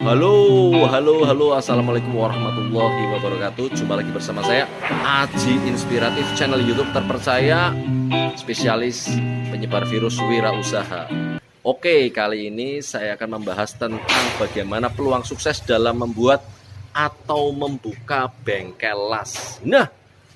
Halo, assalamualaikum warahmatullahi wabarakatuh. Jumpa lagi bersama saya, Aji Inspiratif, channel YouTube terpercaya, spesialis penyebar virus wirausaha. Oke, kali ini saya akan membahas tentang bagaimana peluang sukses dalam membuat atau membuka bengkel las. Nah,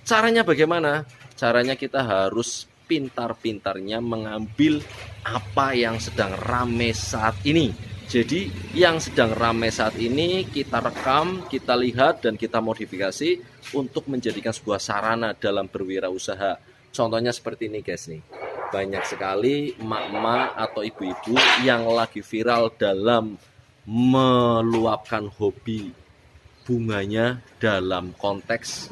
caranya bagaimana? Caranya kita harus pintar-pintarnya mengambil apa yang sedang rame saat ini. Jadi yang sedang ramai saat ini kita rekam, kita lihat, dan kita modifikasi untuk menjadikan sebuah sarana dalam berwirausaha. Contohnya seperti ini guys nih. Banyak sekali emak-emak atau ibu-ibu yang lagi viral dalam meluapkan hobi bunganya dalam konteks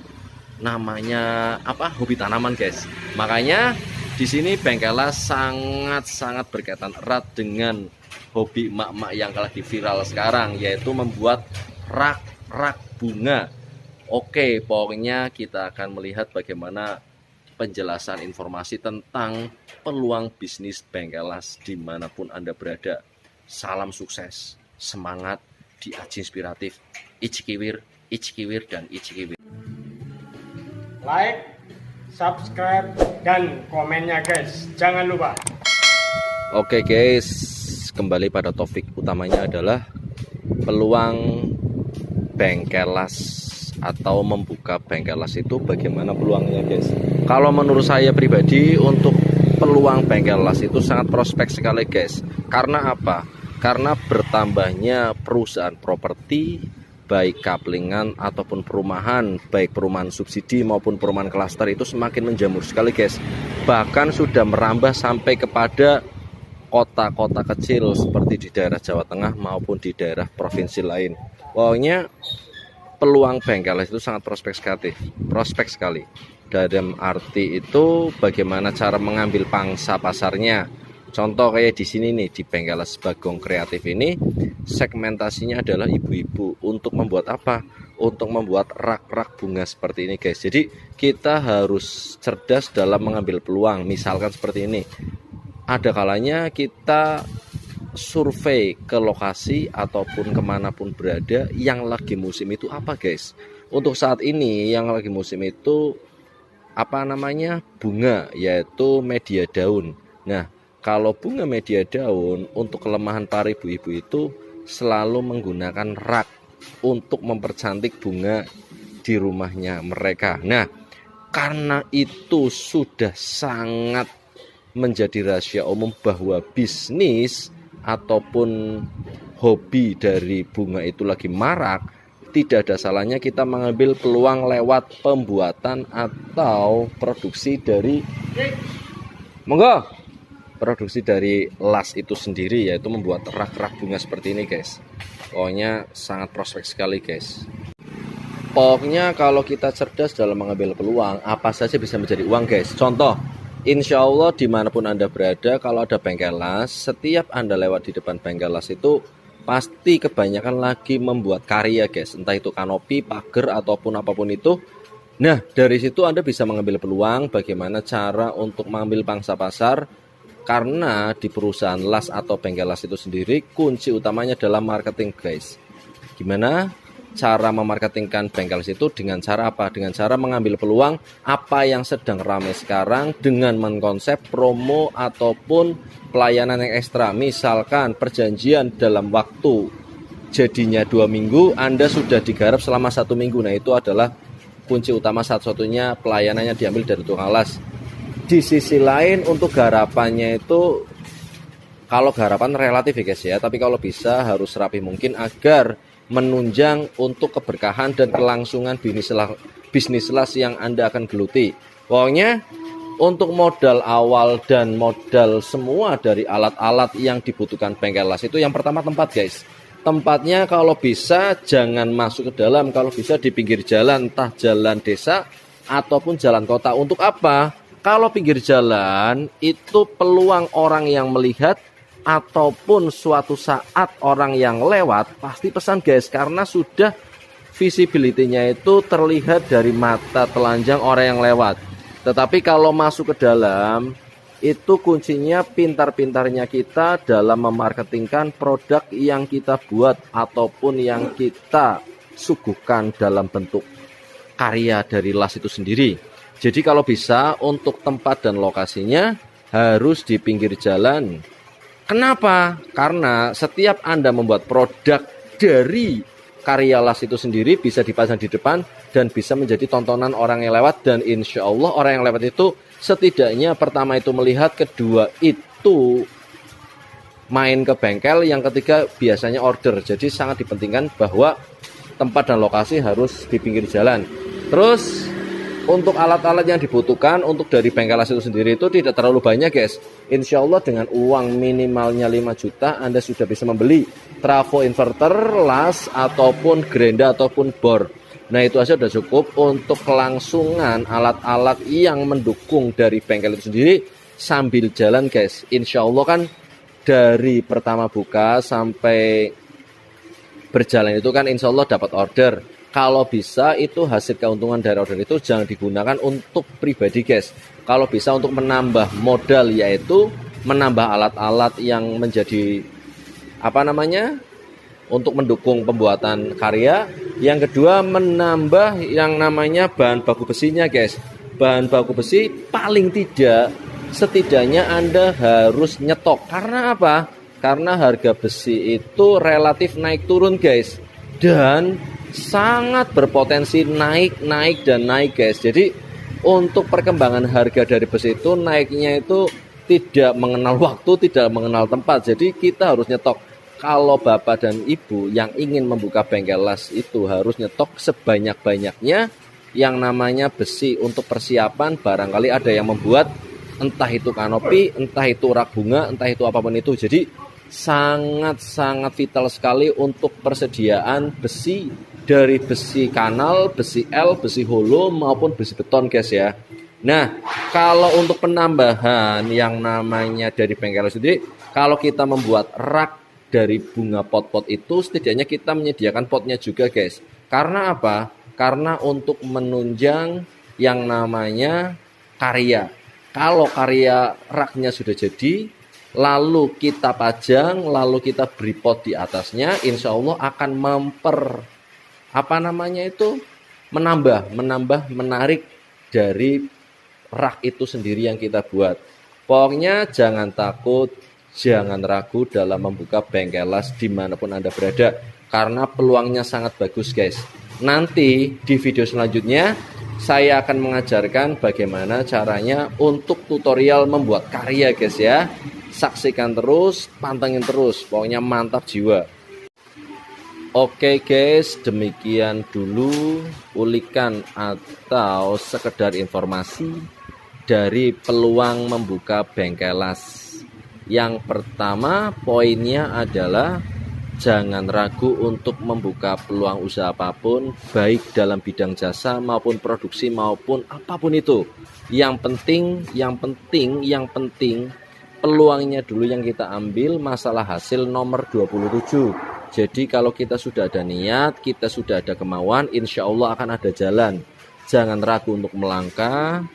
namanya apa? Hobi tanaman guys. Makanya di sini bengkelnya sangat-sangat berkaitan erat dengan hobi emak-emak yang lagi viral sekarang, yaitu membuat rak-rak bunga. Oke, pokoknya kita akan melihat bagaimana penjelasan informasi tentang peluang bisnis bengkel las dimanapun Anda berada. Salam sukses, semangat di Aji Inspiratif. Icikiwir, dan icikiwir. Like, subscribe, dan komennya guys, jangan lupa. Oke guys, kembali pada topik utamanya adalah peluang bengkel las atau membuka bengkel las itu bagaimana peluangnya guys. Kalau menurut saya pribadi untuk peluang bengkel las itu sangat prospek sekali guys. Karena apa? Karena bertambahnya perusahaan properti, baik kaplingan ataupun perumahan, baik perumahan subsidi maupun perumahan klaster itu semakin menjamur sekali guys. Bahkan sudah merambah sampai kepada kota-kota kecil seperti di daerah Jawa Tengah maupun di daerah provinsi lain. Pokoknya peluang bengkel itu sangat prospek sekali. Dalam arti itu bagaimana cara mengambil pangsa pasarnya. Contoh kayak di sini nih, di bengkel Bagong Kreatif ini segmentasinya adalah ibu-ibu. Untuk membuat apa? Untuk membuat rak-rak bunga seperti ini guys. Jadi kita harus cerdas dalam mengambil peluang. Misalkan seperti ini, ada kalanya kita survei ke lokasi ataupun kemanapun berada yang lagi musim itu apa guys. Untuk saat ini yang lagi musim itu apa namanya, bunga, yaitu media daun. Nah, kalau bunga media daun, untuk kelemahan para ibu-ibu itu selalu menggunakan rak untuk mempercantik bunga di rumahnya mereka. Nah, karena itu sudah sangat menjadi rahasia umum bahwa bisnis ataupun hobi dari bunga itu lagi marak. Tidak ada salahnya kita mengambil peluang lewat pembuatan atau produksi dari produksi dari las itu sendiri, yaitu membuat rak-rak bunga seperti ini guys. Pokoknya sangat prospek sekali guys. Pokoknya kalau kita cerdas dalam mengambil peluang, apa saja bisa menjadi uang guys. Contoh, insya Allah dimanapun Anda berada, kalau ada bengkel las, setiap Anda lewat di depan bengkel las itu pasti kebanyakan lagi membuat karya guys. Entah itu kanopi, pagar, ataupun apapun itu. Nah, dari situ Anda bisa mengambil peluang bagaimana cara untuk mengambil pangsa pasar. Karena di perusahaan las atau bengkel las itu sendiri, kunci utamanya adalah marketing guys. Gimana cara memarketingkan bengkel itu? Dengan cara apa? Dengan cara mengambil peluang apa yang sedang ramai sekarang dengan mengkonsep promo ataupun pelayanan yang ekstra. Misalkan perjanjian dalam waktu jadinya 2 minggu, Anda sudah digarap selama 1 minggu. Nah, itu adalah kunci utama satu-satunya pelayanannya diambil dari tukang las. Di sisi lain untuk garapannya itu, kalau garapan relatif ya guys ya, tapi kalau bisa harus rapi mungkin agar menunjang untuk keberkahan dan kelangsungan bisnis las yang Anda akan geluti. Pokoknya untuk modal awal dan modal semua dari alat-alat yang dibutuhkan bengkel las itu, yang pertama tempat guys. Tempatnya kalau bisa jangan masuk ke dalam, kalau bisa di pinggir jalan, entah jalan desa ataupun jalan kota. Untuk apa? Kalau pinggir jalan itu peluang orang yang melihat ataupun suatu saat orang yang lewat pasti pesan guys, karena sudah visibility-nya itu terlihat dari mata telanjang orang yang lewat. Tetapi kalau masuk ke dalam itu kuncinya pintar-pintarnya kita dalam memarketingkan produk yang kita buat ataupun yang kita suguhkan dalam bentuk karya dari las itu sendiri. Jadi kalau bisa untuk tempat dan lokasinya harus di pinggir jalan. Kenapa? Karena setiap Anda membuat produk dari karya las itu sendiri bisa dipasang di depan dan bisa menjadi tontonan orang yang lewat, dan insya Allah orang yang lewat itu setidaknya pertama itu melihat, kedua itu main ke bengkel, yang ketiga biasanya order. Jadi sangat dipentingkan bahwa tempat dan lokasi harus di pinggir jalan. Terus untuk alat-alat yang dibutuhkan untuk dari bengkel las itu sendiri itu tidak terlalu banyak guys. Insya Allah dengan uang minimalnya 5 juta Anda sudah bisa membeli trafo inverter, las, ataupun gerenda, ataupun bor. Nah itu aja sudah cukup untuk kelangsungan alat-alat yang mendukung dari bengkel itu sendiri sambil jalan guys. Insya Allah kan dari pertama buka sampai berjalan itu kan insya Allah dapat order. Kalau bisa itu hasil keuntungan dari order itu jangan digunakan untuk pribadi guys. Kalau bisa untuk menambah modal, yaitu menambah alat-alat yang menjadi untuk mendukung pembuatan karya. Yang kedua menambah yang namanya bahan baku besinya guys. Bahan baku besi paling tidak setidaknya Anda harus nyetok. Karena apa? Karena harga besi itu relatif naik turun guys, dan sangat berpotensi naik guys. Jadi untuk perkembangan harga dari besi itu naiknya itu tidak mengenal waktu, tidak mengenal tempat. Jadi kita harus nyetok. Kalau bapak dan ibu yang ingin membuka bengkel las itu harus nyetok sebanyak-banyaknya yang namanya besi untuk persiapan. Barangkali ada yang membuat entah itu kanopi, entah itu rak bunga, entah itu apapun itu. Jadi sangat-sangat vital sekali untuk persediaan besi, dari besi kanal, besi L, besi holo maupun besi beton guys ya. Nah kalau untuk penambahan yang namanya dari bengkel sendiri, kalau kita membuat rak dari bunga pot-pot itu setidaknya kita menyediakan potnya juga guys. Karena apa? Karena untuk menunjang yang namanya karya. Kalau karya raknya sudah jadi, lalu kita pajang, lalu kita beri pot di atasnya, insya Allah akan menambah menarik dari rak itu sendiri yang kita buat. Pokoknya jangan takut, jangan ragu dalam membuka bengkel las dimanapun Anda berada, karena peluangnya sangat bagus guys. Nanti di video selanjutnya saya akan mengajarkan bagaimana caranya untuk tutorial membuat karya guys ya. Saksikan terus, pantengin terus, pokoknya mantap jiwa. Oke guys, demikian dulu ulikan atau sekedar informasi dari peluang membuka bengkel las. Yang pertama poinnya adalah jangan ragu untuk membuka peluang usaha apapun, baik dalam bidang jasa maupun produksi maupun apapun itu. Yang penting peluangnya dulu yang kita ambil, masalah hasil nomor 27. Jadi kalau kita sudah ada niat, kita sudah ada kemauan, insya Allah akan ada jalan. Jangan ragu untuk melangkah.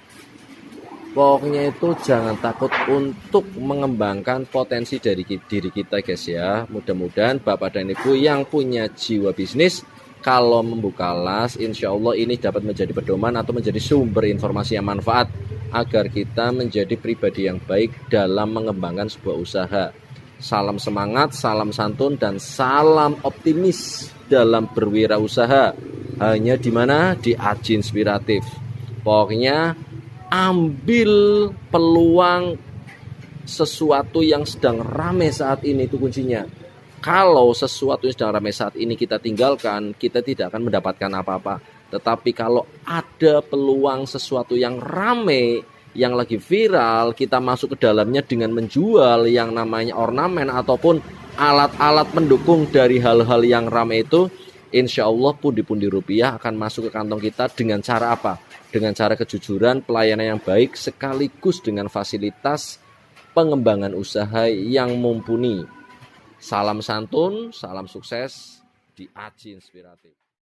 Pokoknya itu jangan takut untuk mengembangkan potensi dari diri kita guys ya. Mudah-mudahan Bapak dan Ibu yang punya jiwa bisnis, kalau membuka las, insya Allah ini dapat menjadi pedoman atau menjadi sumber informasi yang manfaat agar kita menjadi pribadi yang baik dalam mengembangkan sebuah usaha. Salam semangat, salam santun, dan salam optimis dalam berwirausaha. Hanya di mana? Di Aji Inspiratif. Pokoknya ambil peluang sesuatu yang sedang ramai saat ini, itu kuncinya. Kalau sesuatu yang sedang ramai saat ini kita tinggalkan, kita tidak akan mendapatkan apa-apa. Tetapi kalau ada peluang sesuatu yang ramai, yang lagi viral, kita masuk ke dalamnya dengan menjual yang namanya ornamen ataupun alat-alat pendukung dari hal-hal yang ramai itu, insya Allah pundi-pundi rupiah akan masuk ke kantong kita. Dengan cara apa? Dengan cara kejujuran, pelayanan yang baik, sekaligus dengan fasilitas pengembangan usaha yang mumpuni. Salam santun, salam sukses di Aji Inspiratif.